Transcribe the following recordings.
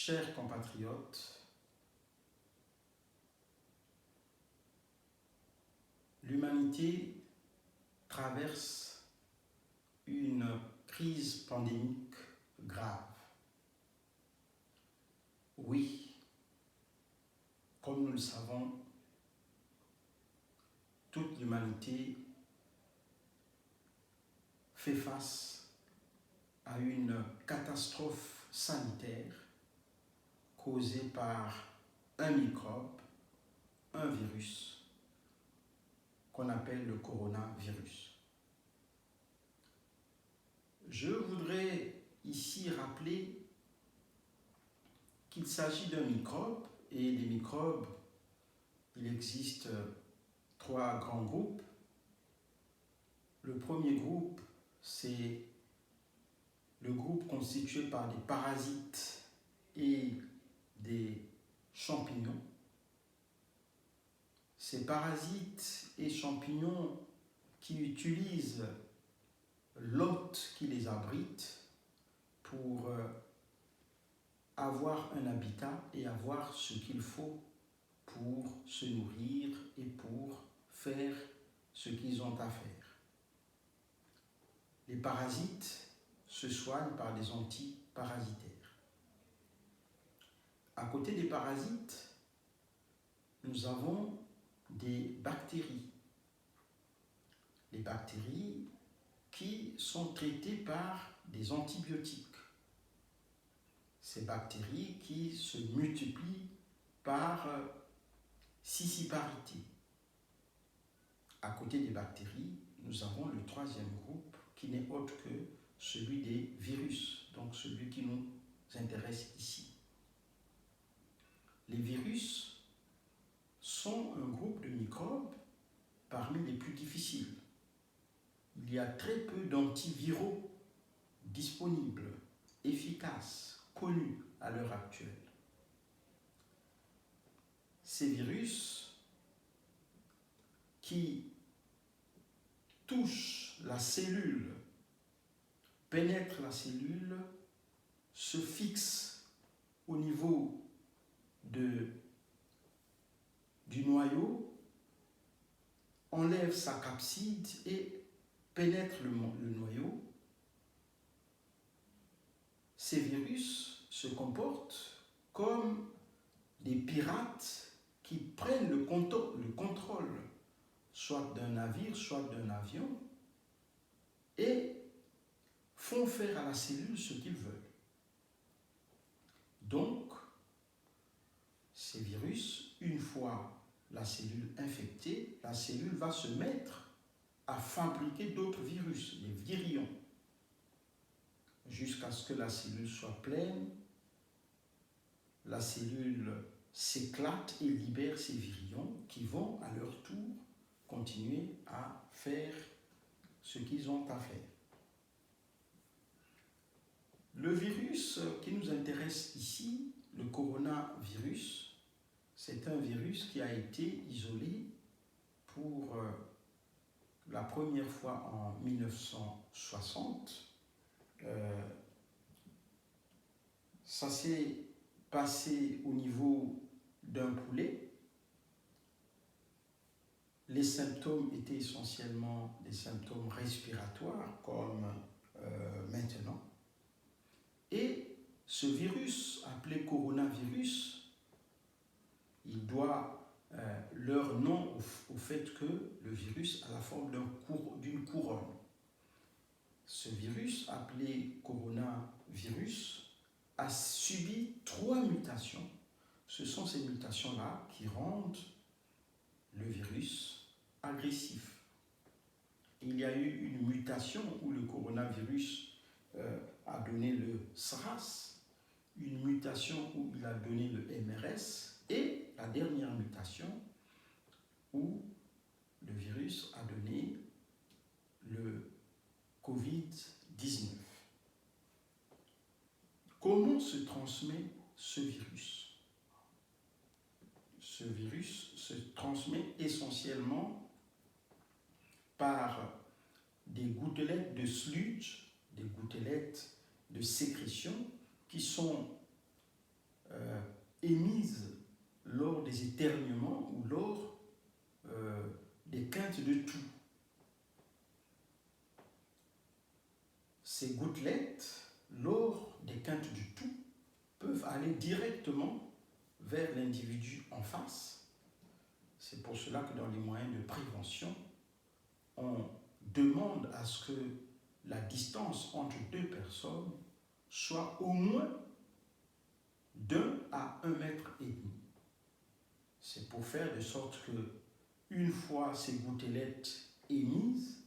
Chers compatriotes, l'humanité traverse une crise pandémique grave. Oui, comme nous le savons, toute l'humanité fait face à une catastrophe sanitaire causée par un microbe, un virus, qu'on appelle le coronavirus. Je voudrais ici rappeler qu'il s'agit d'un microbe, et les microbes, il existe trois grands groupes. Le premier groupe, c'est le groupe constitué par des parasites et des champignons. Ces parasites et champignons qui utilisent l'hôte qui les abrite pour avoir un habitat et avoir ce qu'il faut pour se nourrir et pour faire ce qu'ils ont à faire. Les parasites se soignent par des antiparasitaires. À côté des parasites, nous avons des bactéries. Les bactéries qui sont traitées par des antibiotiques. Ces bactéries qui se multiplient par scissiparité. À côté des bactéries, nous avons le troisième groupe qui n'est autre que celui des virus, donc celui qui nous intéresse ici. Les virus sont un groupe de microbes parmi les plus difficiles. Il y a très peu d'antiviraux disponibles, efficaces, connus à l'heure actuelle. Ces virus qui touchent la cellule, pénètrent la cellule, se fixent au niveau du noyau, enlèvent sa capside et pénètrent le noyau. Ces virus se comportent comme des pirates qui prennent le contrôle soit d'un navire, soit d'un avion, et font faire à la cellule ce qu'ils veulent. Donc, ces virus, une fois la cellule infectée, la cellule va se mettre à fabriquer d'autres virus, les virions, jusqu'à ce que la cellule soit pleine. La cellule s'éclate et libère ces virions qui vont à leur tour continuer à faire ce qu'ils ont à faire. Le virus qui nous intéresse ici, le coronavirus, c'est un virus qui a été isolé pour la première fois en 1960. Ça s'est passé au niveau d'un poulet. Les symptômes étaient essentiellement des symptômes respiratoires, comme maintenant. Et ce virus, appelé coronavirus, il doit leur nom au fait que le virus a la forme d'une couronne. Ce virus, appelé coronavirus, a subi 3 mutations. Ce sont ces mutations-là qui rendent le virus agressif. Il y a eu une mutation où le coronavirus a donné le SRAS, une mutation où il a donné le MRS, et la dernière mutation où le virus a donné le Covid-19. Comment se transmet ce virus? Ce virus se transmet essentiellement par des gouttelettes de sludge, des gouttelettes de sécrétion qui sont émises lors des éternuements ou lors des quintes de toux. Ces gouttelettes, lors des quintes de toux, peuvent aller directement vers l'individu en face. C'est pour cela que dans les moyens de prévention, on demande à ce que la distance entre deux personnes soit au moins d'1 à 1,5 mètre. C'est pour faire de sorte que, une fois ces gouttelettes émises,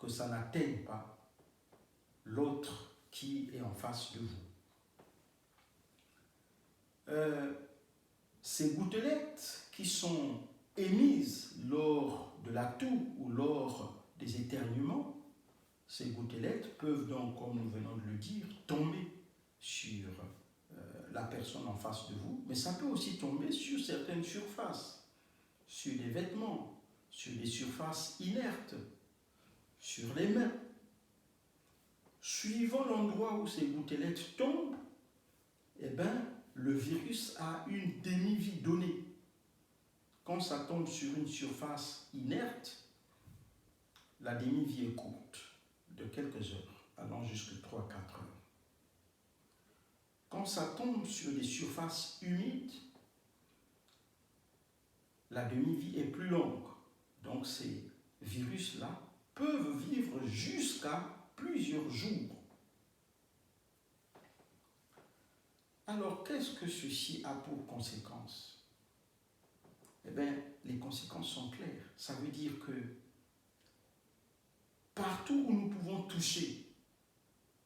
que ça n'atteigne pas l'autre qui est en face de vous. Ces gouttelettes qui sont émises lors de la toux ou lors des éternuements, ces gouttelettes peuvent donc, comme nous venons de le dire, tomber sur la personne en face de vous, mais ça peut aussi tomber sur certaines surfaces, sur des vêtements, sur des surfaces inertes, sur les mains. Suivant l'endroit où ces gouttelettes tombent, eh bien, le virus a une demi-vie donnée. Quand ça tombe sur une surface inerte, la demi-vie est courte, de quelques heures, allant jusqu'à 3 à 4 heures. Quand ça tombe sur des surfaces humides, la demi-vie est plus longue. Donc ces virus-là peuvent vivre jusqu'à plusieurs jours. Alors, qu'est-ce que ceci a pour conséquence? Eh bien, les conséquences sont claires. Ça veut dire que partout où nous pouvons toucher,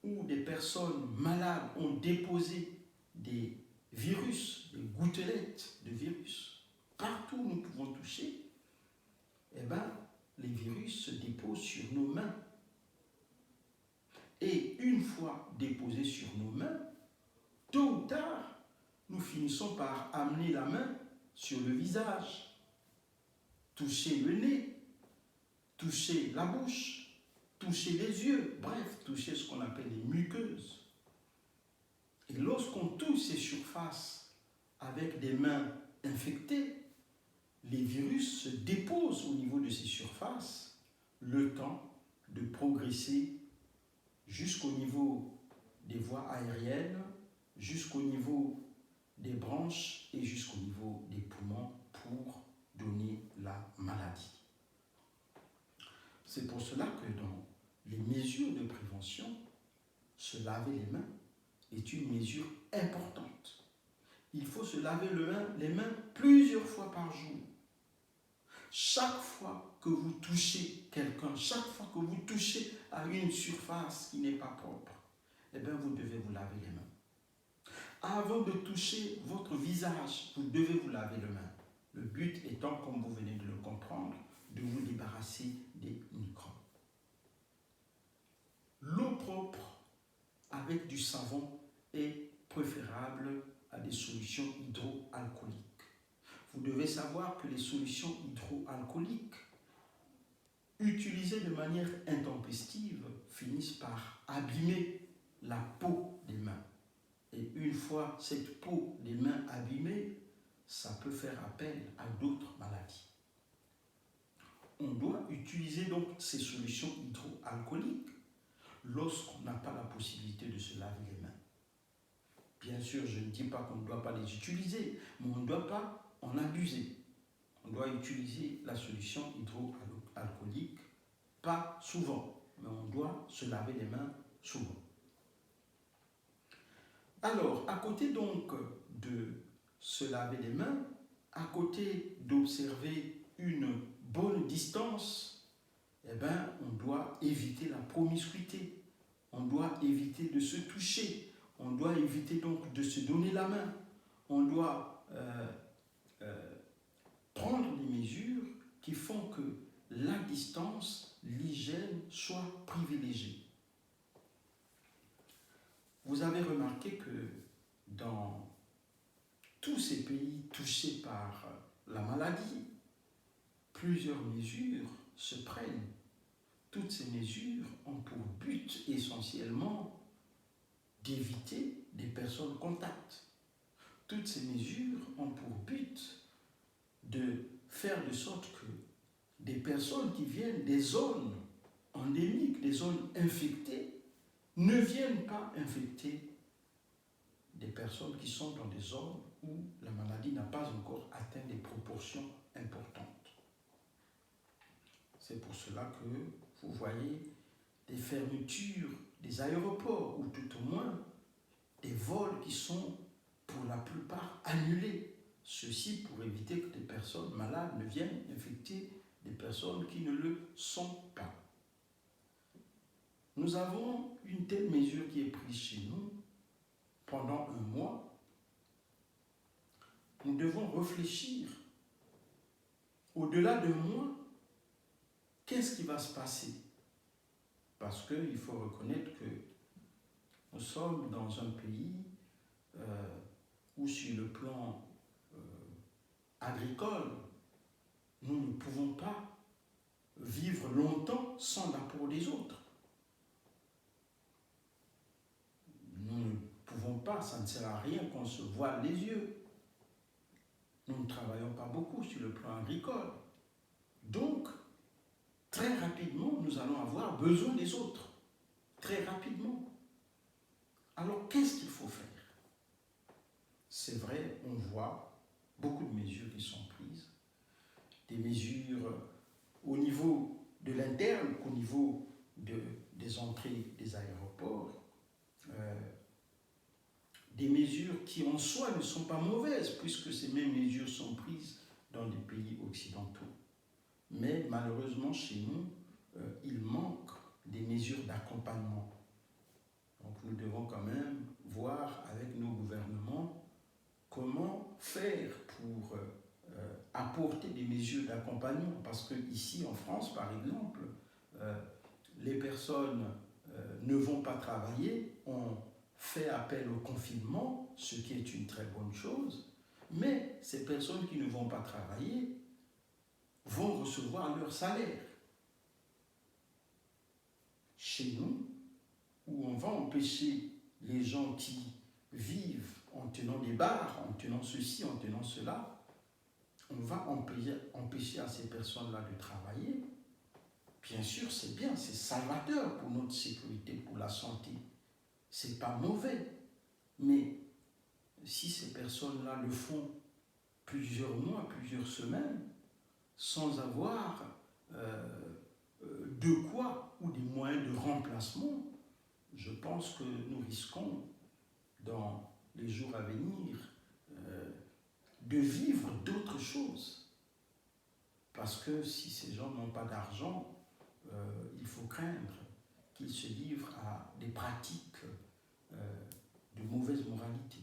où des personnes malades ont déposé des virus, des gouttelettes de virus, partout où nous pouvons toucher, eh bien, les virus se déposent sur nos mains. Et une fois déposés sur nos mains, tôt ou tard, nous finissons par amener la main sur le visage, toucher le nez, toucher la bouche, toucher les yeux, bref, toucher ce qu'on appelle les muqueuses. Et lorsqu'on touche ces surfaces avec des mains infectées, les virus se déposent au niveau de ces surfaces le temps de progresser jusqu'au niveau des voies aériennes, jusqu'au niveau des branches et jusqu'au niveau des poumons pour donner la maladie. C'est pour cela que dans les mesures de prévention, se laver les mains est une mesure importante. Il faut se laver les mains plusieurs fois par jour. Chaque fois que vous touchez quelqu'un, chaque fois que vous touchez à une surface qui n'est pas propre, eh bien vous devez vous laver les mains. Avant de toucher votre visage, vous devez vous laver les mains. Le but étant, comme vous venez de le comprendre, de vous débarrasser des microbes. L'eau propre avec du savon est préférable à des solutions hydroalcooliques. Vous devez savoir que les solutions hydroalcooliques utilisées de manière intempestive finissent par abîmer la peau des mains. Et une fois cette peau des mains abîmée, ça peut faire appel à d'autres maladies. On doit utiliser donc ces solutions hydroalcooliques lorsqu'on n'a pas la possibilité de se laver les mains. Bien sûr, je ne dis pas qu'on ne doit pas les utiliser, mais on ne doit pas en abuser. On doit utiliser la solution hydroalcoolique, pas souvent, mais on doit se laver les mains souvent. Alors, à côté donc de se laver les mains, à côté d'observer une bonne distance, eh bien, on doit éviter la promiscuité, on doit éviter de se toucher, on doit éviter donc de se donner la main, on doit prendre des mesures qui font que la distance, l'hygiène soit privilégiée. Vous avez remarqué que dans tous ces pays touchés par la maladie, plusieurs mesures se prennent. Toutes ces mesures ont pour but essentiellement d'éviter des personnes contacts. toutes ces mesures ont pour but de faire de sorte que des personnes qui viennent des zones endémiques, des zones infectées, ne viennent pas infecter des personnes qui sont dans des zones où la maladie n'a pas encore atteint des proportions importantes. C'est pour cela que vous voyez des fermetures des aéroports, ou tout au moins des vols qui sont pour la plupart annulés. Ceci pour éviter que des personnes malades ne viennent infecter des personnes qui ne le sont pas. Nous avons une telle mesure qui est prise chez nous pendant un mois. Nous devons réfléchir au-delà d'un mois, qu'est-ce qui va se passer? Parce qu'il faut reconnaître que nous sommes dans un pays où sur le plan agricole, nous ne pouvons pas vivre longtemps sans l'apport des autres. Nous ne pouvons pas, ça ne sert à rien qu'on se voile les yeux. Nous ne travaillons pas beaucoup sur le plan agricole. Donc, très rapidement, nous allons avoir besoin des autres. Très rapidement. Alors, qu'est-ce qu'il faut faire? C'est vrai, on voit beaucoup de mesures qui sont prises. Des mesures au niveau de l'interne, au niveau des entrées des aéroports. Des mesures qui en soi ne sont pas mauvaises, puisque ces mêmes mesures sont prises dans des pays occidentaux. Mais malheureusement, chez nous, il manque des mesures d'accompagnement. Donc nous devons quand même voir avec nos gouvernements comment faire pour apporter des mesures d'accompagnement. Parce qu'ici, en France, par exemple, les personnes ne vont pas travailler, on fait appel au confinement, ce qui est une très bonne chose, mais ces personnes qui ne vont pas travailler vont recevoir leur salaire. Chez nous, où on va empêcher les gens qui vivent en tenant des bars, en tenant ceci, en tenant cela, on va empêcher à ces personnes-là de travailler. Bien sûr, c'est bien, c'est salvateur pour notre sécurité, pour la santé. C'est pas mauvais. Mais si ces personnes-là le font plusieurs mois, plusieurs semaines, sans avoir de quoi ou des moyens de remplacement, je pense que nous risquons, dans les jours à venir, de vivre d'autres choses. Parce que si ces gens n'ont pas d'argent, il faut craindre qu'ils se livrent à des pratiques de mauvaise moralité.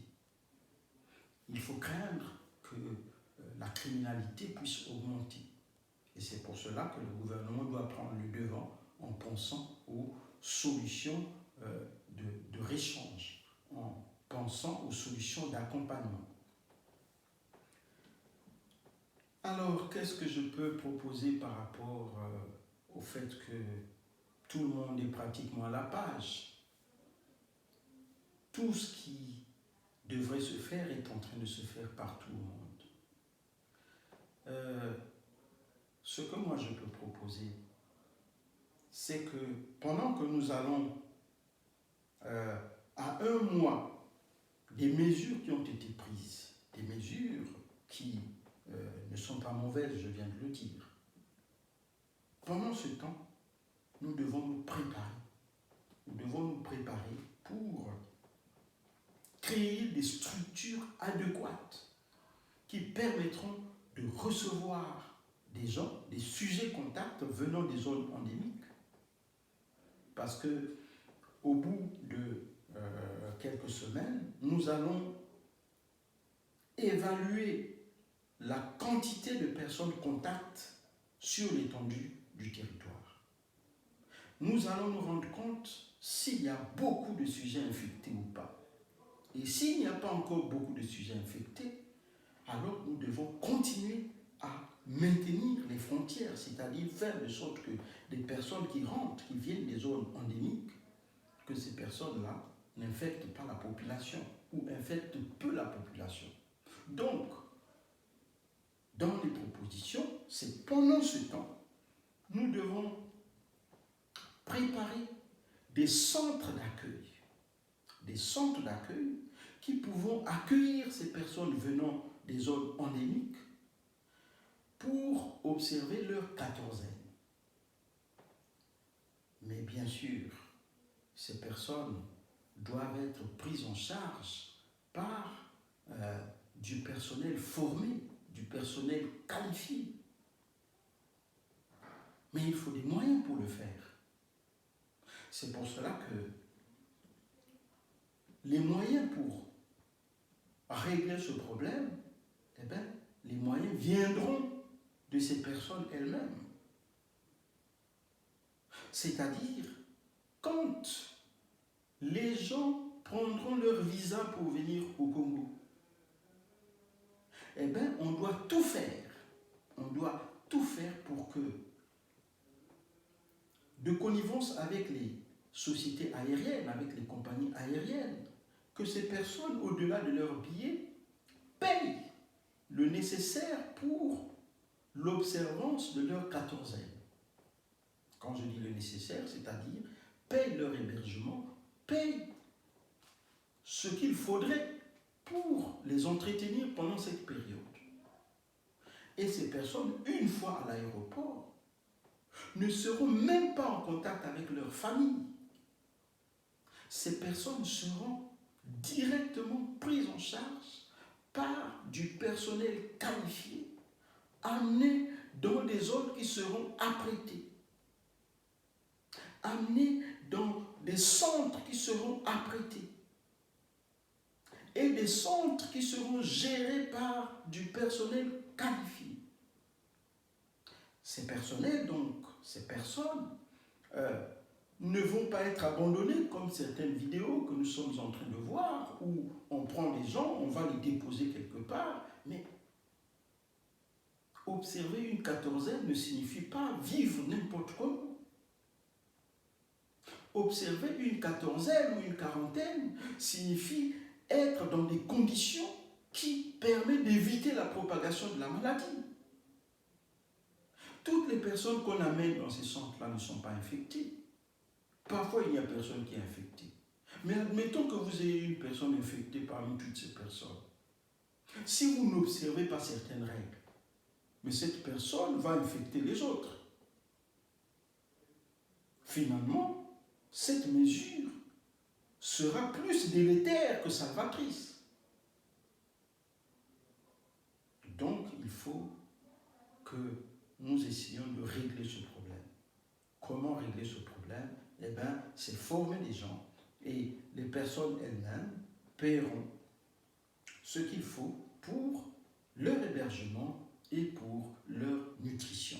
Il faut craindre que la criminalité puisse augmenter. Et c'est pour cela que le gouvernement doit prendre le devant en pensant aux solutions de réchange, en pensant aux solutions d'accompagnement. Alors, qu'est-ce que je peux proposer par rapport au fait que tout le monde est pratiquement à la page? Tout ce qui devrait se faire est en train de se faire par tout le monde. Ce que moi je peux proposer, c'est que pendant que nous allons à un mois des mesures qui ont été prises, des mesures qui ne sont pas mauvaises, je viens de le dire, pendant ce temps, nous devons nous préparer. Nous devons nous préparer pour créer des structures adéquates qui permettront de recevoir des gens, des sujets contacts venant des zones endémiques. Parce que au bout de quelques semaines, nous allons évaluer la quantité de personnes contacts sur l'étendue du territoire. Nous allons nous rendre compte s'il y a beaucoup de sujets infectés ou pas. Et s'il n'y a pas encore beaucoup de sujets infectés, alors nous devons continuer à maintenir les frontières, c'est-à-dire faire de sorte que des personnes qui rentrent, qui viennent des zones endémiques, que ces personnes-là n'infectent pas la population ou infectent peu la population. Donc, dans les propositions, c'est pendant ce temps, nous devons préparer des centres d'accueil qui pourront accueillir ces personnes venant des zones endémiques pour observer leur quatorzaine. Mais bien sûr, ces personnes doivent être prises en charge par du personnel formé, du personnel qualifié. Mais il faut des moyens pour le faire. C'est pour cela que les moyens pour régler ce problème, eh bien, les moyens viendront de ces personnes elles-mêmes. C'est-à-dire, quand les gens prendront leur visa pour venir au Congo, eh bien, on doit tout faire. On doit tout faire pour que, de connivence avec les sociétés aériennes, avec les compagnies aériennes, que ces personnes, au-delà de leur billet, payent le nécessaire pour l'observance de leur quatorzaine. Quand je dis le nécessaire, c'est-à-dire payent leur hébergement, payent ce qu'il faudrait pour les entretenir pendant cette période. Et ces personnes, une fois à l'aéroport, ne seront même pas en contact avec leur famille. Ces personnes seront directement prises en charge par du personnel qualifié, amenés dans des zones qui seront apprêtées, amenés dans des centres qui seront apprêtés, et des centres qui seront gérés par du personnel qualifié. Ces personnels, donc, ces personnes, ne vont pas être abandonnés comme certaines vidéos que nous sommes en train de voir, où on prend les gens, on va les déposer quelque part, mais observer une quatorzaine ne signifie pas vivre n'importe comment. Observer une quatorzaine ou une quarantaine signifie être dans des conditions qui permettent d'éviter la propagation de la maladie. Toutes les personnes qu'on amène dans ces centres-là ne sont pas infectées. Parfois, il n'y a personne qui est infecté. Mais admettons que vous ayez une personne infectée parmi toutes ces personnes. Si vous n'observez pas certaines règles, mais cette personne va infecter les autres. Finalement, cette mesure sera plus délétère que salvatrice. Donc, il faut que nous essayions de régler ce problème. Comment régler ce problème? Eh bien, c'est former les gens et les personnes elles-mêmes paieront ce qu'il faut pour leur hébergement et pour leur nutrition.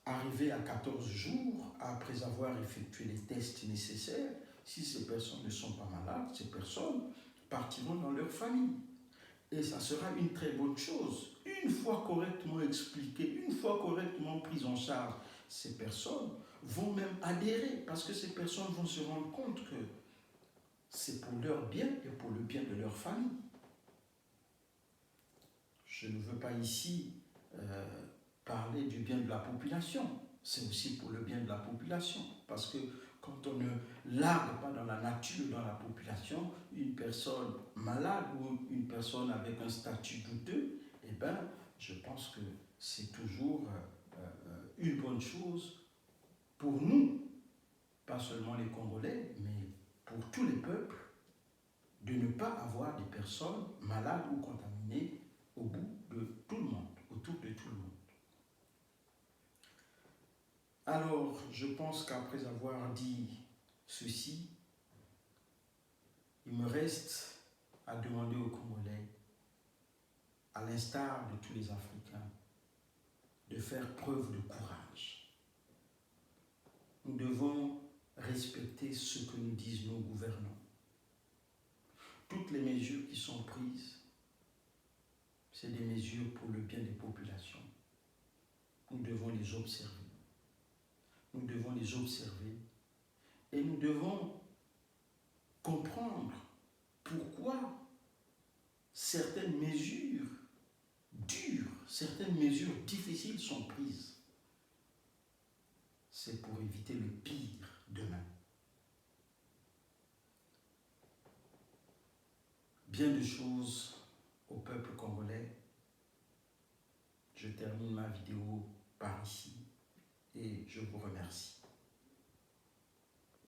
Arrivé à 14 jours, après avoir effectué les tests nécessaires, si ces personnes ne sont pas malades, ces personnes partiront dans leur famille. Et ça sera une très bonne chose. Une fois correctement expliqué, une fois correctement prise en charge, ces personnes vont même adhérer parce que ces personnes vont se rendre compte que c'est pour leur bien et pour le bien de leur famille. Je ne veux pas ici parler du bien de la population, c'est aussi pour le bien de la population, parce que quand on ne largue pas dans la nature, dans la population, une personne malade ou une personne avec un statut douteux, eh bien, je pense que c'est toujours une bonne chose pour nous, pas seulement les Congolais, mais pour tous les peuples, de ne pas avoir des personnes malades ou contaminées au bout de tout le monde, autour de tout le monde. Alors, je pense qu'après avoir dit ceci, il me reste à demander aux Congolais, à l'instar de tous les Africains, de faire preuve de courage. Nous devons respecter ce que nous disent nos gouvernants. Toutes les mesures qui sont prises, c'est des mesures pour le bien des populations. Nous devons les observer. Nous devons les observer et nous devons comprendre pourquoi certaines mesures dures, certaines mesures difficiles sont prises. C'est pour éviter le pire demain. Bien de choses au peuple congolais. Je termine ma vidéo par ici et je vous remercie.